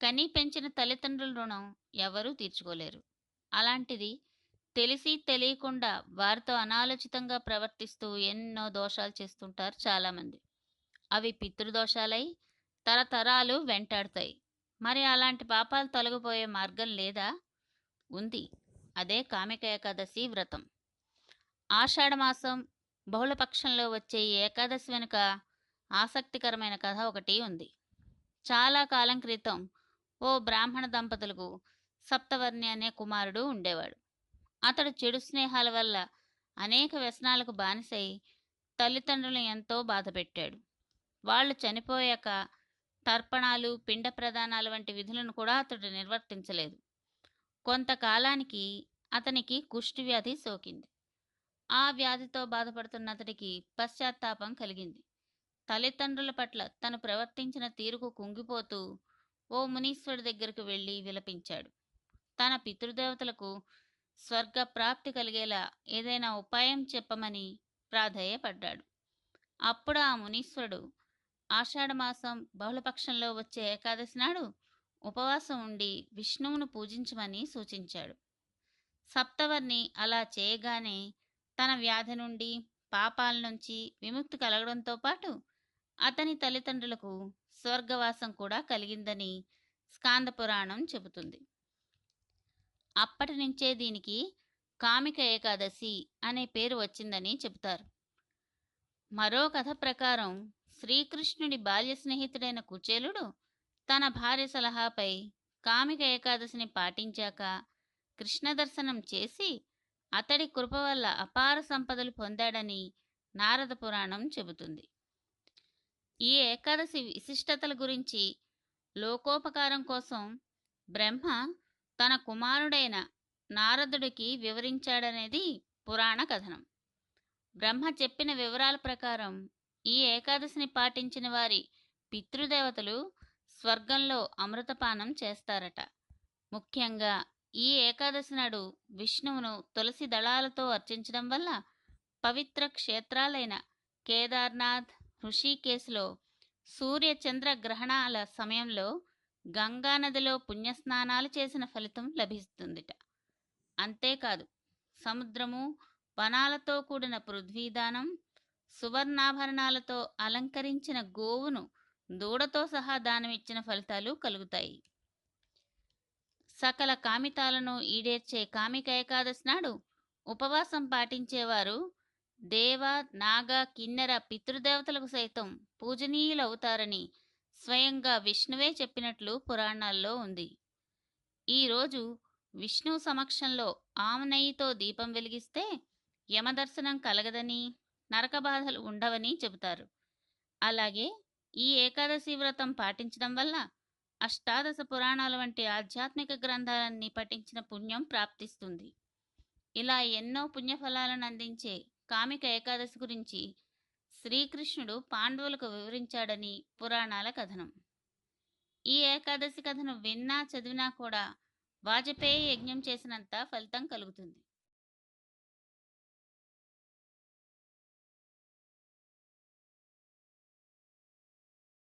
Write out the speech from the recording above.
కని పెంచిన తల్లిదండ్రుల రుణం ఎవరూ తీర్చుకోలేరు. అలాంటిది తెలిసి తెలియకుండా వారితో అనాలోచితంగా ప్రవర్తిస్తూ ఎన్నో దోషాలు చేస్తుంటారు చాలామంది. అవి పితృదోషాలై తరతరాలు వెంటాడతాయి. మరి అలాంటి పాపాలు తొలగిపోయే మార్గం లేదా? ఉంది. అదే కామిక ఏకాదశి వ్రతం. ఆషాఢమాసం బహుళపక్షంలో వచ్చే ఈ ఏకాదశి వెనుక ఆసక్తికరమైన కథ ఒకటి ఉంది. చాలా కాలం క్రితం ఓ బ్రాహ్మణ దంపతులకు సప్తవర్ణి అనే కుమారుడు ఉండేవాడు. అతడు చెడు స్నేహాల వల్ల అనేక వ్యసనాలకు బానిసై తల్లిదండ్రులను ఎంతో బాధపెట్టాడు. వాళ్ళు చనిపోయాక తర్పణాలు, పిండ ప్రదానాలు వంటి విధులను కూడా అతడు నిర్వర్తించలేదు. కొంతకాలానికి అతనికి కుష్టు వ్యాధి సోకింది. ఆ వ్యాధితో బాధపడుతున్న అతడికి పశ్చాత్తాపం కలిగింది. తల్లిదండ్రుల పట్ల తను ప్రవర్తించిన తీరుకు కుంగిపోతూ ఓ మునీశ్వరుడి దగ్గరకు వెళ్ళి విలపించాడు. తన పితృదేవతలకు స్వర్గ ప్రాప్తి కలిగేలా ఏదైనా ఉపాయం చెప్పమని ప్రాధేయపడ్డాడు. అప్పుడు ఆ మునీశ్వరుడు ఆషాఢమాసం బహుళపక్షంలో వచ్చే ఏకాదశి నాడు ఉపవాసం ఉండి విష్ణువును పూజించమని సూచించాడు. సప్తవర్ణి అలా చేయగానే తన వ్యాధి నుండి, పాపాల నుంచి విముక్తి కలగడంతో పాటు అతని తల్లిదండ్రులకు స్వర్గవాసం కూడా కలిగిందని స్కాంద పురాణం చెబుతుంది. అప్పటి నుంచే దీనికి కామిక ఏకాదశి అనే పేరు వచ్చిందని చెబుతారు. మరో కథ ప్రకారం శ్రీకృష్ణుడి బాల్య స్నేహితుడైన కుచేలుడు తన భార్య సలహాపై కామిక ఏకాదశిని పాటించాక కృష్ణ దర్శనం చేసి అతడి కృప వల్ల అపార సంపదలు పొందాడని నారద పురాణం చెబుతుంది. ఈ ఏకాదశి విశిష్టతల గురించి లోకోపకారం కోసం బ్రహ్మ తన కుమారుడైన నారదుడికి వివరించాడనేది పురాణ కథనం. బ్రహ్మ చెప్పిన వివరాల ప్రకారం ఈ ఏకాదశిని పాటించిన వారి పితృదేవతలు స్వర్గంలో అమృతపానం చేస్తారట. ముఖ్యంగా ఈ ఏకాదశి నాడు విష్ణువును తులసి దళాలతో అర్చించడం వల్ల పవిత్ర క్షేత్రాలైన కేదార్నాథ్, హృషికేశ్లో సూర్య చంద్ర గ్రహణాల సమయంలో గంగానదిలో పుణ్యస్నానాలు చేసిన ఫలితం లభిస్తుందిట. అంతేకాదు, సముద్రము, వనాలతో కూడిన పృథ్వీదానం, సువర్ణాభరణాలతో అలంకరించిన గోవును దూడతో సహా దానమిచ్చిన ఫలితాలు కలుగుతాయి. సకల కామితాలను ఈడేర్చే కామిక ఏకాదశి నాడు ఉపవాసం పాటించేవారు దేవ, నాగ, కిన్నెర పితృదేవతలకు సైతం పూజనీయులవుతారని స్వయంగా విష్ణువే చెప్పినట్లు పురాణాల్లో ఉంది. ఈరోజు విష్ణువు సమక్షంలో ఆవు నెయ్యితో దీపం వెలిగిస్తే యమదర్శనం కలగదని, నరక బాధలు ఉండవని చెబుతారు. అలాగే ఈ ఏకాదశి వ్రతం పాటించడం వల్ల అష్టాదశ పురాణాల వంటి ఆధ్యాత్మిక గ్రంథాలన్నీ పఠించిన పుణ్యం ప్రాప్తిస్తుంది. ఇలా ఎన్నో పుణ్యఫలాలను అందించే కామిక ఏకాదశి గురించి శ్రీకృష్ణుడు పాండవులకు వివరించాడని పురాణాల కథనం. ఈ ఏకాదశి కథను విన్నా చదివినా కూడా వాజపేయి యజ్ఞం చేసినంత ఫలితం కలుగుతుంది.